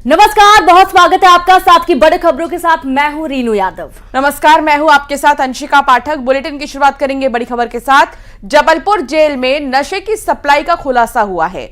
नमस्कार, बहुत स्वागत है आपका साथ की बड़ी खबरों के साथ। मैं हूं रीनू यादव। नमस्कार, मैं हूं आपके साथ अंशिका पाठक। बुलेटिन की शुरुआत करेंगे बड़ी खबर के साथ। जबलपुर जेल में नशे की सप्लाई का खुलासा हुआ है।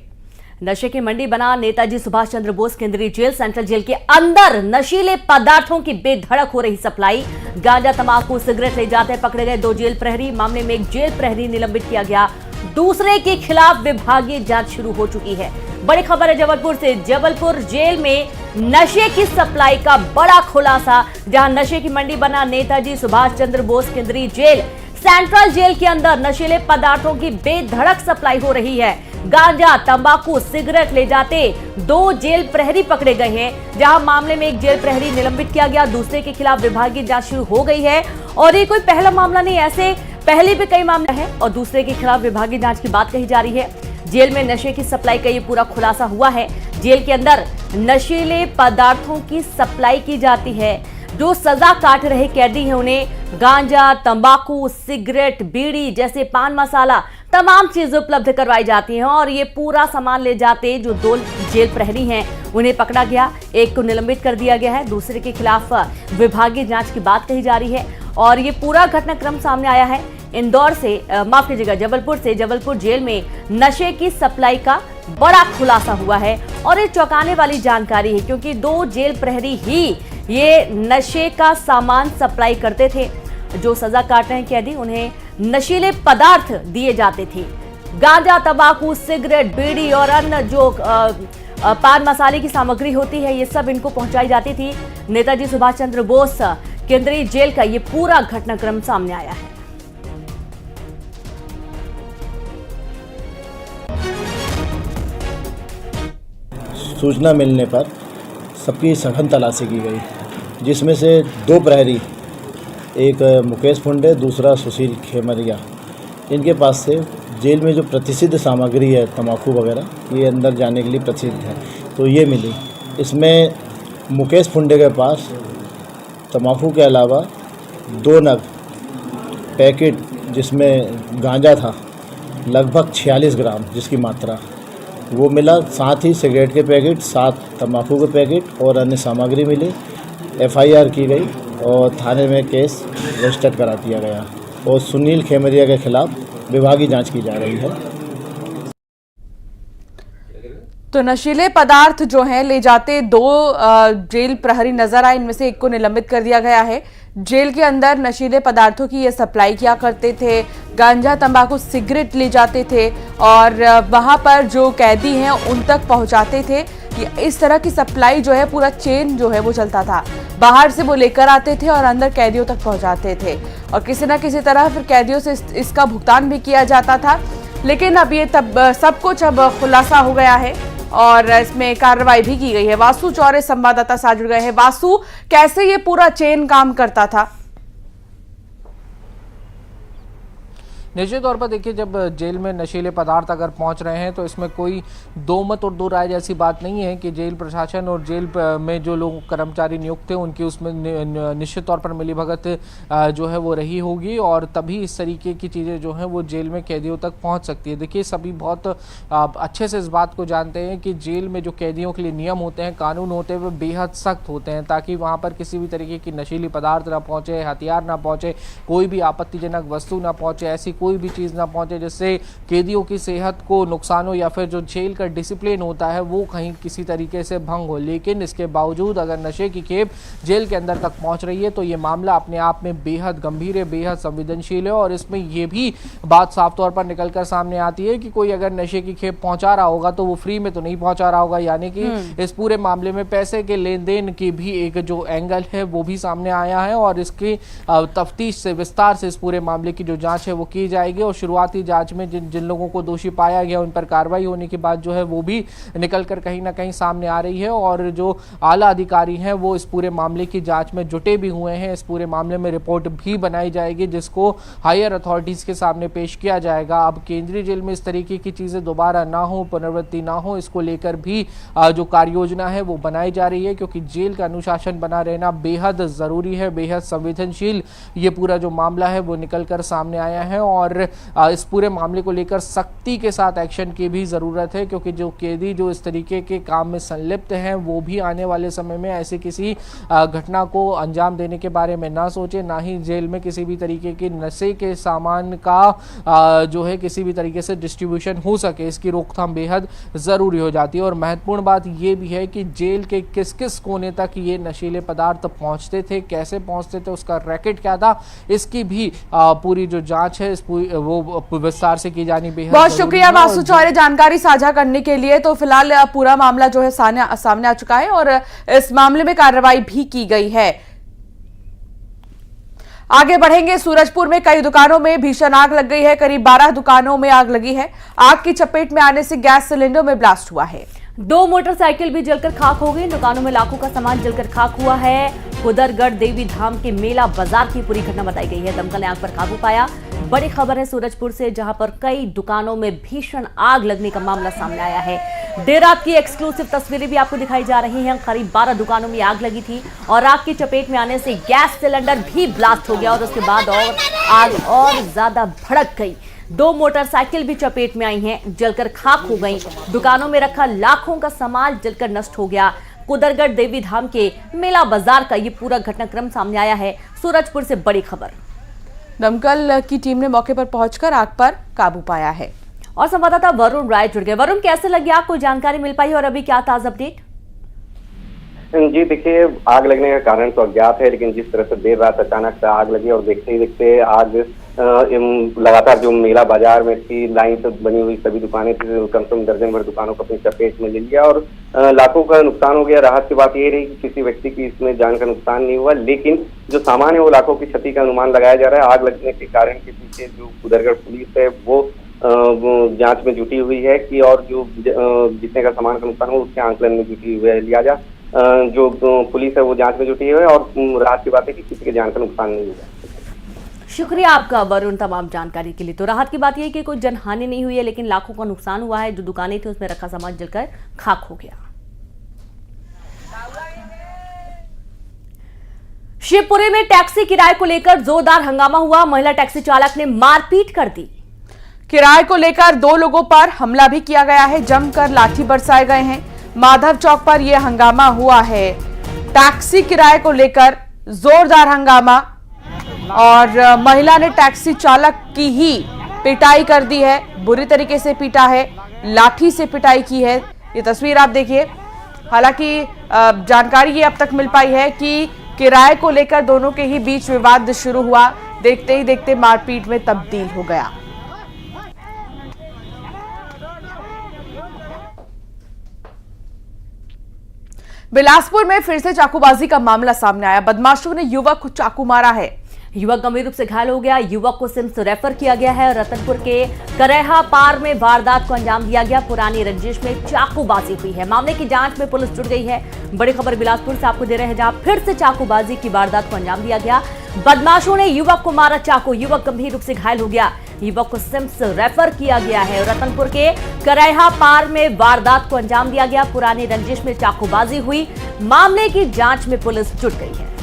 नशे की मंडी बना नेताजी सुभाष चंद्र बोस केंद्रीय जेल सेंट्रल जेल के अंदर नशीले पदार्थों की बेधड़क हो रही सप्लाई। गांजा, तंबाकू, सिगरेट ले जाते पकड़े गए 2 जेल प्रहरी। मामले में एक जेल प्रहरी निलंबित किया गया, दूसरे के खिलाफ विभागीय जांच शुरू हो चुकी है। बड़ी खबर है जबलपुर से। जबलपुर जेल में नशे की सप्लाई का बड़ा खुलासा। जहां नशे की मंडी बना नेताजी सुभाष चंद्र बोस केंद्रीय जेल सेंट्रल जेल के अंदर नशीले पदार्थों की बेधड़क सप्लाई हो रही है। गांजा, तंबाकू, सिगरेट ले जाते 2 जेल प्रहरी पकड़े गए हैं। जहां मामले में एक जेल प्रहरी निलंबित किया गया, दूसरे के खिलाफ विभागीय जांच शुरू हो गई है। और ये कोई पहला मामला नहीं, ऐसे पहले भी कई मामले हैं और दूसरे के खिलाफ विभागीय जांच की बात कही जा रही है। जेल में नशे की सप्लाई का ये पूरा खुलासा हुआ है। जेल के अंदर नशीले पदार्थों की सप्लाई की जाती है। जो सजा काट रहे कैदी हैं उन्हें गांजा, तंबाकू, सिगरेट, बीड़ी जैसे पान मसाला तमाम चीजें उपलब्ध करवाई जाती हैं। और ये पूरा सामान ले जाते जो 2 जेल प्रहरी हैं उन्हें पकड़ा गया, एक को निलंबित कर दिया गया है, दूसरे के खिलाफ विभागीय जांच की बात कही जा रही है। और ये पूरा घटनाक्रम सामने आया है इंदौर से, माफ कीजिएगा, जबलपुर से। जबलपुर जेल में नशे की सप्लाई का बड़ा खुलासा हुआ है और ये चौंकाने वाली जानकारी है क्योंकि 2 जेल प्रहरी ही ये नशे का सामान सप्लाई करते थे। जो सजा काट रहे हैं कैदी उन्हें नशीले पदार्थ दिए जाते थे। गांजा, तंबाकू, सिगरेट, बीड़ी और अन्य जो पान मसाले की सामग्री होती है ये सब इनको पहुंचाई जाती थी। नेताजी सुभाष चंद्र बोस केंद्रीय जेल का ये पूरा घटनाक्रम सामने आया है। सूचना मिलने पर सबकी सघन तलाशी की गई, जिसमें से 2 प्रहरी, एक मुकेश फुंडे, दूसरा सुशील खेमरिया, इनके पास से जेल में जो प्रतिष्ठित सामग्री है तंबाकू वगैरह, ये अंदर जाने के लिए प्रसिद्ध है, तो ये मिली। इसमें मुकेश फुंडे के पास तंबाकू के अलावा 2 नग पैकेट जिसमें गांजा था, लगभग 46 ग्राम जिसकी मात्रा वो मिला। साथ ही सिगरेट के पैकेट, 7 तंबाकू के पैकेट और अन्य सामग्री मिली। FIR की गई और थाने में केस रजिस्टर करा दिया गया और सुनील खेमरिया के खिलाफ विभागीय जांच की जा रही है। तो नशीले पदार्थ जो हैं ले जाते 2 जेल प्रहरी नजर आए, इनमें से एक को निलंबित कर दिया गया है। जेल के अंदर नशीले पदार्थों की ये सप्लाई किया करते थे। गांजा, तंबाकू, सिगरेट ले जाते थे और वहां पर जो कैदी हैं उन तक पहुंचाते थे। इस तरह की सप्लाई जो है, पूरा चेन जो है वो चलता था। बाहर से वो लेकर आते थे और अंदर कैदियों तक पहुंचाते थे और किसी ना किसी तरह फिर कैदियों से इसका भुगतान भी किया जाता था। लेकिन अब ये सब कुछ अब खुलासा हो गया है और इसमें कार्रवाई भी की गई है। वासु चौरे संवाददाता साथ जुड़ गए हैं। वासु, कैसे ये पूरा चेन काम करता था? निश्चित तौर पर देखिए, जब जेल में नशीले पदार्थ अगर पहुंच रहे हैं तो इसमें कोई दो मत और दो राय जैसी बात नहीं है कि जेल प्रशासन और जेल में जो लोग कर्मचारी नियुक्त थे उनकी उसमें निश्चित तौर पर मिलीभगत जो है वो रही होगी और तभी इस तरीके की चीज़ें जो हैं वो जेल में कैदियों तक पहुंच सकती है। देखिए, सभी बहुत अच्छे से इस बात को जानते हैं कि जेल में जो कैदियों के लिए नियम होते हैं, कानून होते हैं, वो बेहद सख्त होते हैं ताकि वहाँ पर किसी भी तरीके की नशीली पदार्थ ना पहुँचे, हथियार ना पहुँचे, कोई भी आपत्तिजनक वस्तु ना पहुँचे, ऐसी कोई भी चीज़ ना पहुंचे जिससे कैदियों की सेहत को नुकसान हो या फिर जो जेल का डिसिप्लिन होता है वो कहीं किसी तरीके से भंग हो। लेकिन इसके बावजूद अगर नशे की खेप जेल के अंदर तक पहुंच रही है तो ये मामला अपने आप में बेहद गंभीर है, बेहद संवेदनशील है और इसमें ये भी बात साफ तौर पर निकल कर सामने आती है कि कोई अगर नशे की खेप पहुंचा रहा होगा तो वो फ्री में तो नहीं पहुंचा रहा होगा, यानी कि इस पूरे मामले में पैसे के लेन देन की भी एक जो एंगल है वो भी सामने आया है और इसकी तफ्तीश से विस्तार से इस पूरे मामले की जो जांच है वो की जाएगी और शुरुआती जांच में जिन लोगों को दोषी पाया गया उन पर कार्रवाई होने की बात जो है वो भी निकल कर कहीं ना कहीं सामने आ रही है और जो आला अधिकारी हैं वो इस पूरे मामले की जांच में जुटे भी हुए हैं। इस पूरे मामले में रिपोर्ट भी बनाई जाएगी जिसको हायर अथॉरिटीज के सामने पेश किया जाएगा। अब केंद्रीय जेल में इस तरीके की चीजें दोबारा ना हो, पुनरावृत्ति ना हो, इसको लेकर भी जो कार्य योजना है वो बनाई जा रही है क्योंकि जेल का अनुशासन बना रहना बेहद जरूरी है, बेहद संवेदनशील ये पूरा जो मामला है वो निकल कर सामने आया है और और इस पूरे मामले को लेकर सख्ती के साथ एक्शन की भी ज़रूरत है, क्योंकि जो कैदी जो इस तरीके के काम में संलिप्त हैं वो भी आने वाले समय में ऐसी किसी घटना को अंजाम देने के बारे में ना सोचे, ना ही जेल में किसी भी तरीके के नशे के सामान का जो है किसी भी तरीके से डिस्ट्रीब्यूशन हो सके। इसकी रोकथाम बेहद ज़रूरी हो जाती है। और महत्वपूर्ण बात यह भी है कि जेल के किस किस कोने तक ये नशीले पदार्थ पहुंचते थे, कैसे पहुंचते थे, उसका रैकेट क्या था, इसकी भी पूरी जो जांच है वो विस्तार से की जानी बेहद बहुत शुक्रिया वासु चौरे जानकारी साझा करने के लिए। तो फिलहाल पूरा मामला जो है सामने आ चुका है और इस मामले में कार्रवाई भी की गई है। आगे बढ़ेंगे। सूरजपुर में कई दुकानों में भीषण आग लग गई है। करीब 12 दुकानों में आग लगी है। आग की चपेट में आने से गैस सिलेंडर में ब्लास्ट हुआ है। 2 मोटरसाइकिल भी जलकर खाक हो गई। दुकानों में लाखों का सामान जलकर खाक हुआ है। कुदरगढ़ देवी धाम के मेला बाजार की पूरी घटना बताई गई है। दमकल ने आग पर काबू पाया। बड़ी खबर है सूरजपुर से, जहां पर कई दुकानों में भीषण आग लगने का मामला सामने आया है। देर रात की एक्सक्लूसिव तस्वीरें भी आपको दिखाई जा रही हैं। करीब 12 दुकानों में आग लगी थी और आग की चपेट में आने से गैस सिलेंडर भी ब्लास्ट हो गया और उसके बाद आग और ज्यादा भड़क गई। 2 मोटरसाइकिल भी चपेट में आई हैं, जलकर खाक हो गई। दुकानों में रखा लाखों का सामान जलकर नष्ट हो गया। कुदरगढ़ देवी धाम के मेला बाजार का ये पूरा घटनाक्रम सामने आया है। सूरजपुर से बड़ी खबर। दमकल की टीम ने मौके पर पहुंचकर आग पर काबू पाया है। और संवाददाता वरुण राय जुड़ गए। वरुण, कैसे लगी आग, कोई जानकारी मिल पाई और अभी क्या ताजा अपडेट? जी देखिए, आग लगने का कारण तो अज्ञात है, लेकिन जिस तरह से देर रात अचानक से आग लगी और देखते ही देखते आग लगातार जो मेला बाजार में थी, लाइन से बनी हुई सभी दुकानें थी, कम से कम दर्जन भर दुकानों को अपनी चपेट में ले लिया और लाखों का नुकसान हो गया। राहत की बात ये रही कि किसी व्यक्ति की इसमें जान का नुकसान नहीं हुआ, लेकिन जो सामान है वो लाखों की क्षति का अनुमान लगाया जा रहा है। आग लगने के कारण के पीछे जो कुदरगढ़ पुलिस है वो जांच में जुटी हुई है कि और जो जितने का सामान का नुकसान हो उसके आंकलन में जुटी हुई है। लिहाजा जो पुलिस है वो जांच में जुटी है और राहत की बात है कि किसी के जान का नुकसान नहीं हुआ। शुक्रिया आपका वरुण तमाम जानकारी के लिए। तो राहत की बात यह है कि कोई जनहानि नहीं हुई है, लेकिन लाखों का नुकसान हुआ है। जो दुकानें थी उसमें रखा सामान जलकर खाक हो गया। शिवपुरी में टैक्सी किराए को लेकर जोरदार हंगामा हुआ। महिला टैक्सी चालक ने मारपीट कर दी। किराए को लेकर 2 लोगों पर हमला भी किया गया है। जमकर लाठी बरसाए गए हैं। माधव चौक पर यह हंगामा हुआ है। टैक्सी किराए को लेकर जोरदार हंगामा और महिला ने टैक्सी चालक की ही पिटाई कर दी है। बुरी तरीके से पीटा है, लाठी से पिटाई की है। ये तस्वीर आप देखिए। हालांकि जानकारी ये अब तक मिल पाई है कि किराए को लेकर दोनों के ही बीच विवाद शुरू हुआ, देखते ही देखते मारपीट में तब्दील हो गया। बिलासपुर में फिर से चाकूबाजी का मामला सामने आया। बदमाशों ने युवक को चाकू मारा है। युवक गंभीर रूप से घायल हो गया। युवक को सिम्स रेफर किया गया है। रतनपुर के करेहा पार में वारदात को अंजाम दिया गया। पुरानी रंजिश में चाकूबाजी हुई है। मामले की जांच में पुलिस जुट गई है। बड़ी खबर बिलासपुर से आपको दे रहे हैं, जहां फिर से चाकूबाजी की वारदात को अंजाम दिया गया। बदमाशों ने युवक को मारा चाकू। युवक गंभीर रूप से घायल हो गया। युवक को सिम्स रेफर किया गया है। रतनपुर के करेहा पार में वारदात को अंजाम दिया गया। पुरानी रंजिश में चाकूबाजी हुई। मामले की जांच में पुलिस जुट गई है।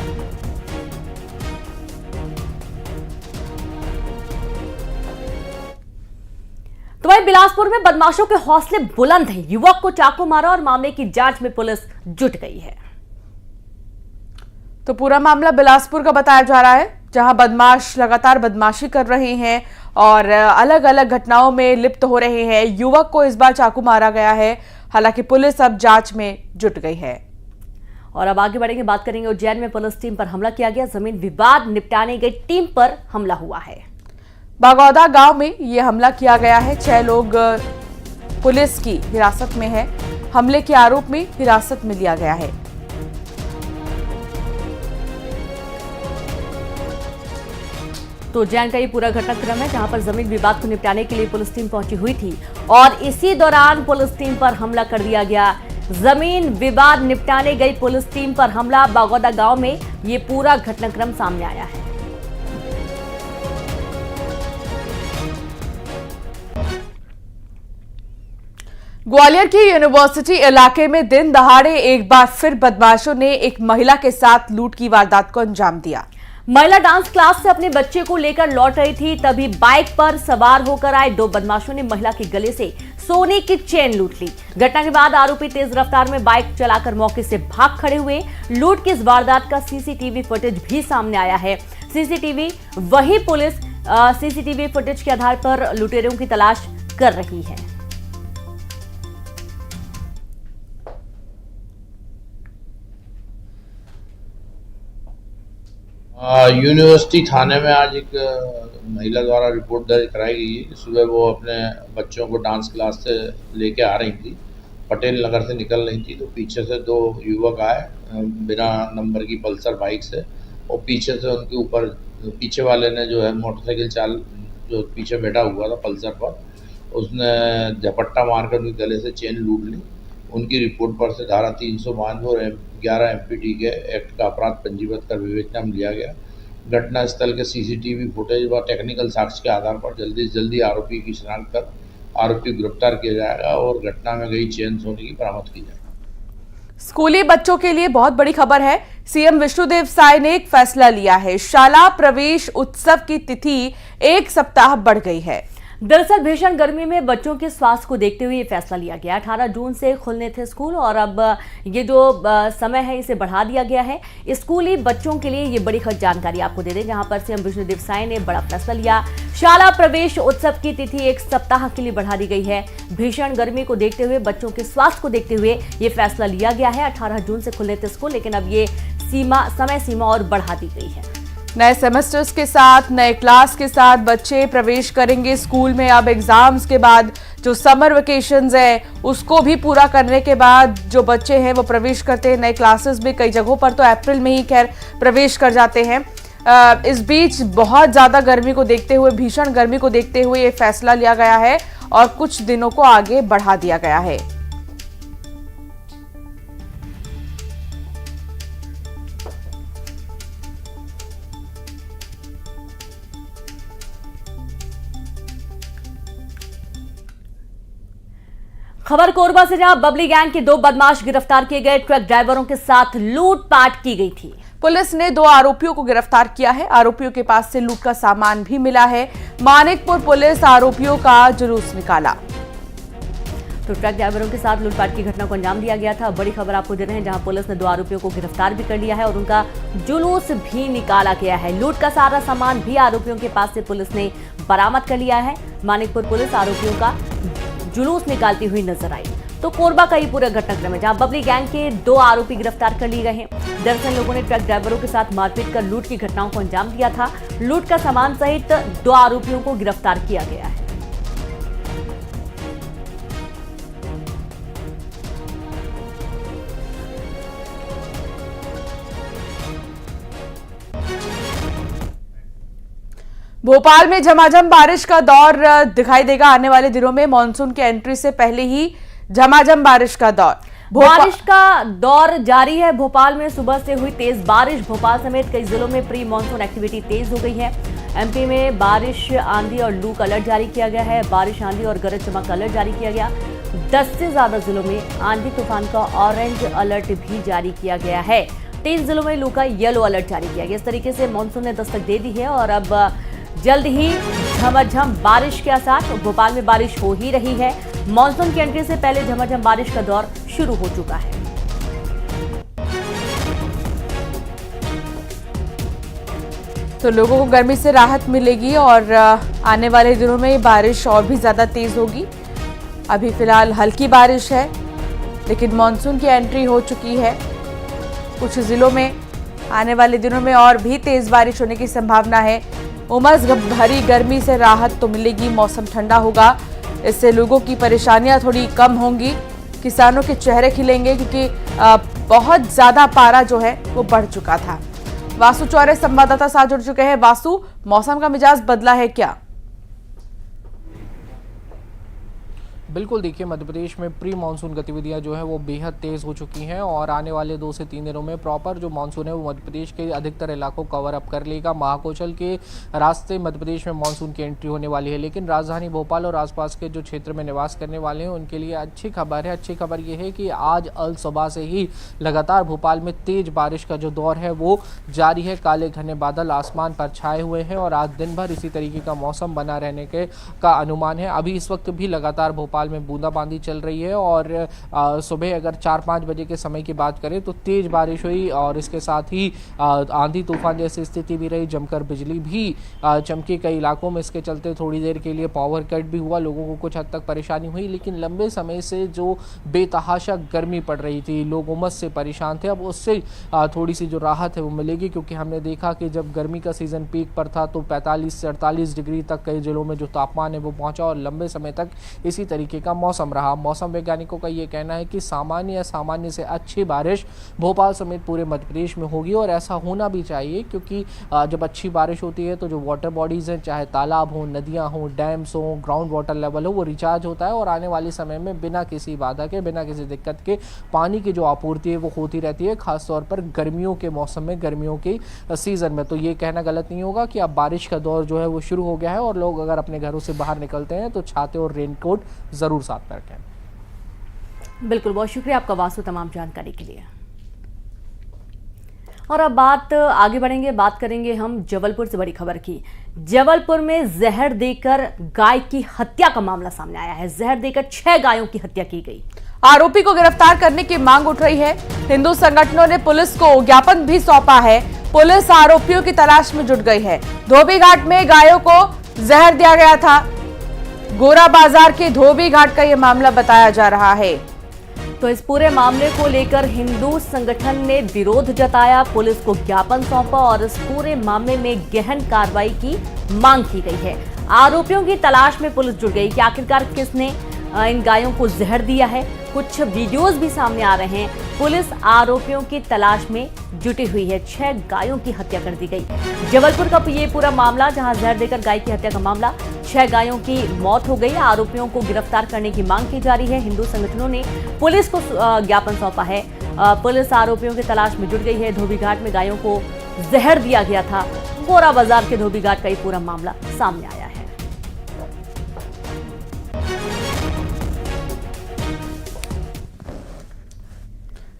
तो वहीं बिलासपुर में बदमाशों के हौसले बुलंद हैं। युवक को चाकू मारा और मामले की जांच में पुलिस जुट गई है। तो पूरा मामला बिलासपुर का बताया जा रहा है, जहां बदमाश लगातार बदमाशी कर रहे हैं और अलग अलग घटनाओं में लिप्त हो रहे हैं। युवक को इस बार चाकू मारा गया है। हालांकि पुलिस अब जांच में जुट गई है। और अब आगे बढ़ेंगे, बात करेंगे उज्जैन में पुलिस टीम पर हमला किया गया। जमीन विवाद निपटाने गई टीम पर हमला हुआ है। बागौदा गांव में यह हमला किया गया है। 6 लोग पुलिस की हिरासत में है। हमले के आरोप में हिरासत में लिया गया है। तो उज्जैन का ये पूरा घटनाक्रम है, जहां पर जमीन विवाद को निपटाने के लिए पुलिस टीम पहुंची हुई थी और इसी दौरान पुलिस टीम पर हमला कर दिया गया। जमीन विवाद निपटाने गई पुलिस टीम पर हमला। बागौदा गांव में ये पूरा घटनाक्रम सामने आया है। ग्वालियर की यूनिवर्सिटी इलाके में दिन दहाड़े एक बार फिर बदमाशों ने एक महिला के साथ लूट की वारदात को अंजाम दिया। महिला डांस क्लास से अपने बच्चे को लेकर लौट रही थी, तभी बाइक पर सवार होकर आए दो बदमाशों ने महिला के गले से सोने की चेन लूट ली। घटना के बाद आरोपी तेज रफ्तार में बाइक चलाकर मौके से भाग खड़े हुए। लूट की इस वारदात का सीसीटीवी फुटेज भी सामने आया है। वही पुलिस सीसीटीवी फुटेज के आधार पर लुटेरों की तलाश कर रही है। यूनिवर्सिटी थाने में आज एक महिला द्वारा रिपोर्ट दर्ज कराई गई है कि सुबह वो अपने बच्चों को डांस क्लास से लेके आ रही थी। पटेल नगर से निकल रही थी तो पीछे से दो युवक आए बिना नंबर की पल्सर बाइक से, और पीछे से उनके ऊपर पीछे वाले ने जो है मोटरसाइकिल जो पीछे बैठा हुआ था पल्सर पर, उसने झपट्टा मारकर उनके गले से चेन लूट ली। उनकी रिपोर्ट पर से धारा 392 और 11 MPT के एक्ट का अपराध पंजीबद्ध कर विवेचना में लिया गया। घटना स्थल के सीसीटीवी फुटेज व टेक्निकल साक्ष्य के आधार पर जल्दी से जल्दी आरोपी की शिनाख्त कर आरोपी गिरफ्तार किया जाएगा और घटना में गई चेन सोने की बरामद की जाएगी। स्कूली बच्चों के लिए बहुत बड़ी खबर है। सीएम विष्णुदेव साय ने एक फैसला लिया है। शाला प्रवेश उत्सव की तिथि 1 सप्ताह बढ़ गई है। दरअसल भीषण गर्मी में बच्चों के स्वास्थ्य को देखते हुए ये फैसला लिया गया। 18 जून से खुलने थे स्कूल और अब ये जो समय है इसे बढ़ा दिया गया है। स्कूली बच्चों के लिए ये बड़ी जानकारी आपको दे दें, जहां पर सीएम विष्णुदेव साय ने बड़ा फैसला लिया। शाला प्रवेश उत्सव की तिथि 1 सप्ताह के लिए बढ़ा दी गई है। भीषण गर्मी को देखते हुए, बच्चों के स्वास्थ्य को देखते हुए ये फैसला लिया गया है। 18 जून से खुलने थे स्कूल, लेकिन अब ये समय सीमा और बढ़ा दी गई है। नए सेमेस्टर्स के साथ, नए क्लास के साथ बच्चे प्रवेश करेंगे स्कूल में। अब एग्जाम्स के बाद जो समर वेकेशंस है उसको भी पूरा करने के बाद जो बच्चे हैं वो प्रवेश करते हैं नए क्लासेस में। कई जगहों पर तो अप्रैल में ही खैर प्रवेश कर जाते हैं। इस बीच बहुत ज़्यादा गर्मी को देखते हुए, भीषण गर्मी को देखते हुए ये फैसला लिया गया है और कुछ दिनों को आगे बढ़ा दिया गया है। खबर कोरबा से, जहां बबली गैंग के 2 बदमाश गिरफ्तार किए गए। ट्रक ड्राइवरों के साथ लूटपाट की गई थी। पुलिस ने 2 आरोपियों को गिरफ्तार किया है। आरोपियों के पास से लूट का सामान भी मिला है। मानिकपुर पुलिस आरोपियों का जुलूस निकाला। तो ट्रक ड्राइवरों के साथ लूटपाट की घटना को अंजाम दिया गया था। बड़ी खबर आपको दे रहे हैं, जहां पुलिस ने 2 आरोपियों को गिरफ्तार भी कर लिया है और उनका जुलूस भी निकाला गया है। लूट का सारा सामान भी आरोपियों के पास से पुलिस ने बरामद कर लिया है। मानिकपुर पुलिस आरोपियों का जुलूस निकालती हुई नजर आई। तो कोरबा का ये पूरा घटनाक्रम है, जहां बबली गैंग के 2 आरोपी गिरफ्तार कर लिए गए हैं। दरअसल लोगों ने ट्रक ड्राइवरों के साथ मारपीट कर लूट की घटनाओं को अंजाम दिया था। लूट का सामान सहित 2 आरोपियों को गिरफ्तार किया गया है। भोपाल में झमाझम बारिश का दौर दिखाई देगा। आने वाले दिनों में मानसून की एंट्री से पहले ही झमाझम बारिश का दौर। बारिश का दौर जारी है। भोपाल में सुबह से हुई तेज बारिश। भोपाल समेत कई जिलों में प्री मानसून एक्टिविटी तेज हो गई है। एमपी में बारिश, आंधी और लू का अलर्ट जारी किया गया है। बारिश, आंधी और गरज चमक का अलर्ट जारी किया गया। 10 से ज्यादा जिलों में आंधी तूफान का ऑरेंज अलर्ट भी जारी किया गया है। 3 जिलों में लू का येलो अलर्ट जारी किया गया। इस तरीके से मानसून ने दस्तक दे दी है और अब जल्द ही झमाझम बारिश के आसार। भोपाल में बारिश हो ही रही है। मानसून की एंट्री से पहले झमाझम बारिश का दौर शुरू हो चुका है। तो लोगों को गर्मी से राहत मिलेगी और आने वाले दिनों में बारिश और भी ज्यादा तेज होगी। अभी फिलहाल हल्की बारिश है, लेकिन मानसून की एंट्री हो चुकी है। कुछ जिलों में आने वाले दिनों में और भी तेज बारिश होने की संभावना है। उमस भरी गर्मी से राहत तो मिलेगी, मौसम ठंडा होगा। इससे लोगों की परेशानियां थोड़ी कम होंगी, किसानों के चेहरे खिलेंगे, क्योंकि बहुत ज्यादा पारा जो है वो बढ़ चुका था। वासु चौरे संवाददाता साथ जुड़ चुके हैं। वासु, मौसम का मिजाज बदला है क्या? बिल्कुल, देखिए मध्य प्रदेश में प्री मानसून गतिविधियां जो है वो बेहद तेज़ हो चुकी हैं और आने वाले 2 से 3 दिनों में प्रॉपर जो मानसून है वो मध्य प्रदेश के अधिकतर इलाकों कवर अप कर लेगा। महाकौशल के रास्ते मध्य प्रदेश में मानसून की एंट्री होने वाली है, लेकिन राजधानी भोपाल और आसपास के जो क्षेत्र में निवास करने वाले हैं उनके लिए अच्छी खबर है। अच्छी खबर ये है कि आज अल सुबह से ही लगातार भोपाल में तेज बारिश का जो दौर है वो जारी है। काले घने बादल आसमान पर छाए हुए हैं और आज दिन भर इसी तरीके का मौसम बना रहने का अनुमान है। अभी इस वक्त भी लगातार भोपाल में बूंदाबांदी चल रही है और सुबह अगर 4-5 बजे के समय की बात करें तो तेज बारिश हुई और इसके साथ ही आंधी तूफान जैसी स्थिति भी रही, जमकर बिजली भी चमकी कई इलाकों में। इसके चलते थोड़ी देर के लिए पावर कट भी हुआ, लोगों को कुछ हद तक परेशानी हुई, लेकिन लंबे समय से जो बेतहाशा गर्मी पड़ रही थी, लोग उमस से परेशान थे, अब उससे थोड़ी सी जो राहत है वो मिलेगी, क्योंकि हमने देखा कि जब गर्मी का सीजन पीक पर था तो 45 से 48 डिग्री तक कई जिलों में जो तापमान है वो पहुंचा और लंबे समय तक इसी तरीके का मौसम रहा। मौसम वैज्ञानिकों का ये कहना है कि सामान्य या सामान्य से अच्छी बारिश भोपाल समेत पूरे मध्य प्रदेश में होगी और ऐसा होना भी चाहिए, क्योंकि जब अच्छी बारिश होती है तो जो वाटर बॉडीज हैं, चाहे तालाब हों, नदियां हों, डैम्स हों, ग्राउंड वाटर लेवल हो, वो रिचार्ज होता है और आने वाले समय में बिना किसी बाधा के, बिना किसी दिक्कत के पानी की जो आपूर्ति है वो होती रहती है, खासतौर पर गर्मियों के मौसम में, गर्मियों के सीजन में। तो ये कहना गलत नहीं होगा कि अब बारिश का दौर जो है वो शुरू हो गया है और लोग अगर अपने घरों से बाहर निकलते हैं तो छाते और रेनकोट जरूर साथ में रखें। बिल्कुल, बहुत शुक्रिया आपका वासु तमाम जानकारी के लिए। और अब बात आगे बढ़ेंगे, बात करेंगे हम जबलपुर से बड़ी खबर की। जबलपुर में जहर देकर गाय की हत्या का मामला सामने आया है। जहर देकर 6 गायों की हत्या की गई। आरोपी को गिरफ्तार करने की मांग उठ रही है। हिंदू संगठनों ने पुलिस को ज्ञापन भी सौंपा है। पुलिस आरोपियों की तलाश में जुट गई है। धोबी घाट में गायों को जहर दिया गया था। गोरा बाजार के धोबी घाट का यह मामला बताया जा रहा है। तो इस पूरे मामले को लेकर हिंदू संगठन ने विरोध जताया, पुलिस को ज्ञापन सौंपा और इस पूरे मामले में गहन कार्रवाई की मांग की गई है। आरोपियों की तलाश में पुलिस जुट गई कि आखिरकार किसने इन गायों को जहर दिया है। कुछ वीडियोस भी सामने आ रहे हैं। पुलिस आरोपियों की तलाश में जुटी हुई है। 6 गायों की हत्या कर दी गई। जबलपुर का ये पूरा मामला, जहां जहर देकर गाय की हत्या का मामला, 6 गायों की मौत हो गई। आरोपियों को गिरफ्तार करने की मांग की जा रही है। हिंदू संगठनों ने पुलिस को ज्ञापन सौंपा है। पुलिस आरोपियों की तलाश में जुट गई है। धोबी घाट में गायों को जहर दिया गया था। गोरा बाजार के धोबी घाट का ये पूरा मामला सामने आया है।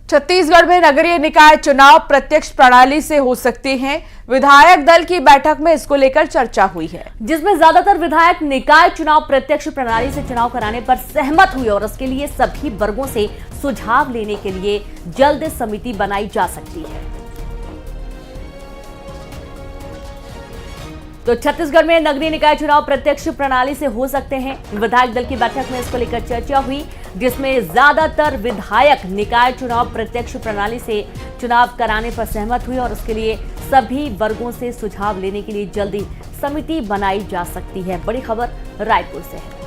छत्तीसगढ़ में नगरीय निकाय चुनाव प्रत्यक्ष प्रणाली से हो सकते हैं। विधायक दल की बैठक में इसको लेकर चर्चा हुई है, जिसमें ज्यादातर विधायक निकाय चुनाव प्रत्यक्ष प्रणाली से चुनाव कराने पर सहमत हुए और इसके लिए सभी वर्गों से सुझाव लेने के लिए जल्द समिति बनाई जा सकती है। तो छत्तीसगढ़ में नगरीय निकाय चुनाव प्रत्यक्ष प्रणाली से हो सकते हैं। विधायक दल की बैठक में इसको लेकर चर्चा हुई, जिसमें ज्यादातर विधायक निकाय चुनाव प्रत्यक्ष प्रणाली से चुनाव कराने पर सहमत हुए और उसके लिए सभी वर्गों से सुझाव लेने के लिए जल्दी समिति बनाई जा सकती है। बड़ी खबर रायपुर से है।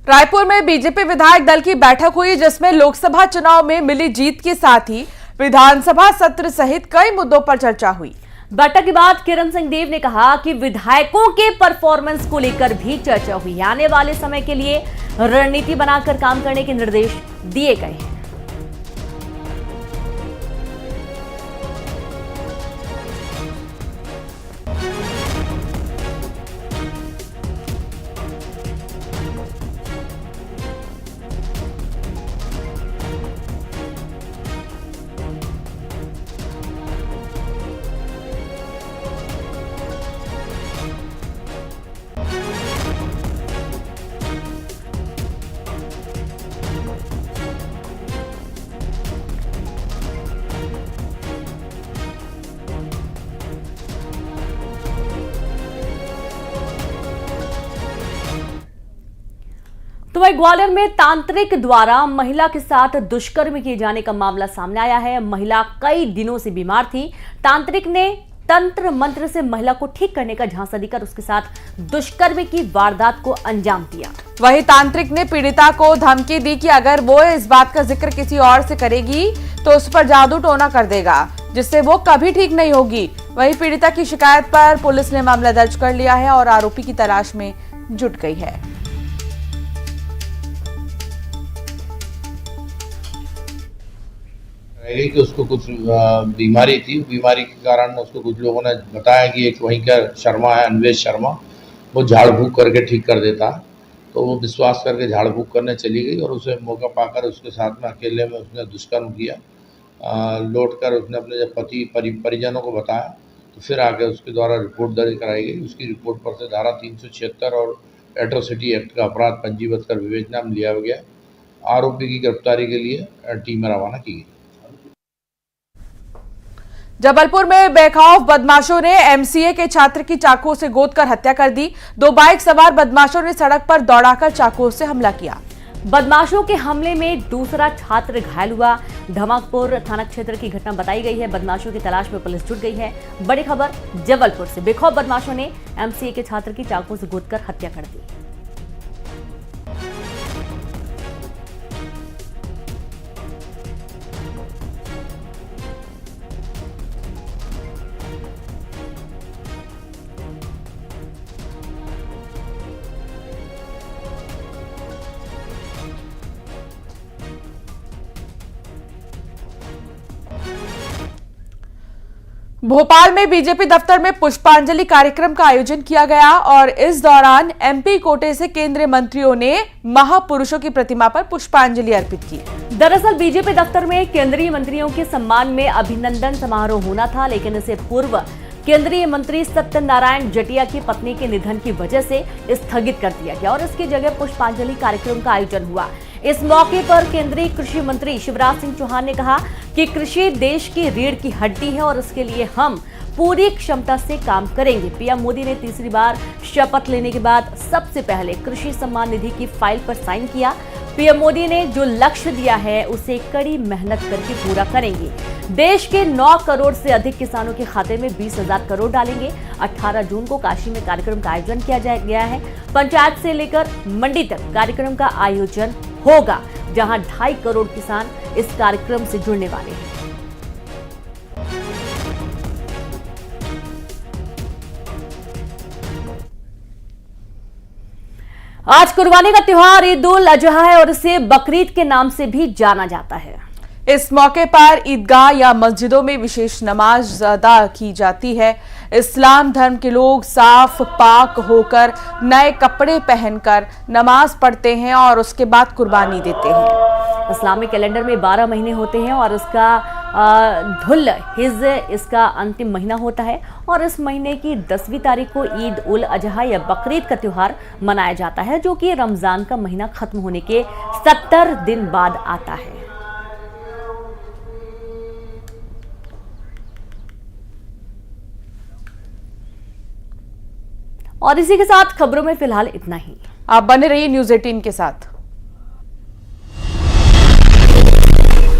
रायपुर में बीजेपी विधायक दल की बैठक हुई, जिसमें लोकसभा चुनाव में मिली जीत के साथ ही विधानसभा सत्र सहित कई मुद्दों पर चर्चा हुई। बैठक के बाद किरण सिंह देव ने कहा कि विधायकों के परफॉर्मेंस को लेकर भी चर्चा हुई। आने वाले समय के लिए रणनीति बनाकर काम करने के निर्देश दिए गए हैं। तो वही ग्वालियर में तांत्रिक द्वारा महिला के साथ दुष्कर्म किए जाने का मामला सामने आया है। महिला कई दिनों से बीमार थी। तांत्रिक ने तंत्र मंत्र से महिला को ठीक करने का झांसा देकर उसके साथ दुष्कर्म की वारदात को अंजाम दिया। वहीं तांत्रिक ने पीड़िता को धमकी दी कि अगर वो इस बात का जिक्र किसी और से करेगी तो उस पर जादू टोना कर देगा, जिससे वो कभी ठीक नहीं होगी। वहीं पीड़िता की शिकायत पर पुलिस ने मामला दर्ज कर लिया है और आरोपी की तलाश में जुट गई है। कि उसको कुछ बीमारी थी, बीमारी के कारण उसको कुछ लोगों ने बताया कि एक वहीं का शर्मा है, अन्वेष शर्मा, वो झाड़ फूक करके ठीक कर देता। तो वो विश्वास करके झाड़ फूक करने चली गई और उसे मौका पाकर उसके साथ में अकेले में उसने दुष्कर्म किया। लौट कर उसने अपने जब पति परिजनों को बताया तो फिर आके उसके द्वारा रिपोर्ट दर्ज कराई गई। उसकी रिपोर्ट पर से धारा 376 और एट्रोसिटी एक्ट का अपराध पंजीबद्ध कर विवेचना में लिया गया। आरोपी की गिरफ्तारी के लिए टीम रवाना की गई। जबलपुर में बेखौफ बदमाशों ने एमसीए के छात्र की चाकू से गोदकर हत्या कर दी। 2 बाइक सवार बदमाशों ने सड़क पर दौड़ाकर चाकू से हमला किया। बदमाशों के हमले में दूसरा छात्र घायल हुआ। धमाकपुर थाना क्षेत्र की घटना बताई गई है। बदमाशों की तलाश में पुलिस जुट गई है। बड़ी खबर जबलपुर से, बेखौफ बदमाशों ने एमसीए के छात्र की चाकू से गोदकर हत्या कर दी। भोपाल में बीजेपी दफ्तर में पुष्पांजलि कार्यक्रम का आयोजन किया गया और इस दौरान एमपी कोटे से केंद्रीय मंत्रियों ने महापुरुषों की प्रतिमा पर पुष्पांजलि अर्पित की। दरअसल बीजेपी दफ्तर में केंद्रीय मंत्रियों के सम्मान में अभिनंदन समारोह होना था, लेकिन इसे पूर्व केंद्रीय मंत्री सत्यनारायण जटिया की पत्नी के निधन की वजह से स्थगित कर दिया गया और इसकी जगह पुष्पांजलि कार्यक्रम का आयोजन हुआ। इस मौके पर केंद्रीय कृषि मंत्री शिवराज सिंह चौहान ने कहा कि कृषि देश की रीढ़ की हड्डी है और इसके लिए हम पूरी क्षमता से काम करेंगे। पीएम मोदी ने तीसरी बार शपथ लेने के बाद सबसे पहले कृषि सम्मान निधि की फाइल पर साइन किया। पीएम मोदी ने जो लक्ष्य दिया है उसे कड़ी मेहनत करके पूरा करेंगे। देश के 9 करोड़ से अधिक किसानों के खाते में 20,000 करोड़ डालेंगे। 18 जून को काशी में कार्यक्रम का आयोजन किया गया है। पंचायत से लेकर मंडी तक कार्यक्रम का आयोजन होगा, जहां 2.5 करोड़ किसान इस कार्यक्रम से जुड़ने वाले हैं। आज कुर्बानी का त्योहार ईद उल अजहा है और इसे बकरीद के नाम से भी जाना जाता है। इस मौके पर ईदगाह या मस्जिदों में विशेष नमाज अदा की जाती है। इस्लाम धर्म के लोग साफ पाक होकर नए कपड़े पहनकर नमाज पढ़ते हैं और उसके बाद कुर्बानी देते हैं। इस्लामिक कैलेंडर में 12 महीने होते हैं और इसका धुल हिज इसका अंतिम महीना होता है और इस महीने की 10वीं तारीख को ईद उल अजहा या बकरीद का त्योहार मनाया जाता है, जो कि रमजान का महीना खत्म होने के 70 दिन बाद आता है। और इसी के साथ खबरों में फिलहाल इतना ही। आप बने रहिए न्यूज़ 18 के साथ।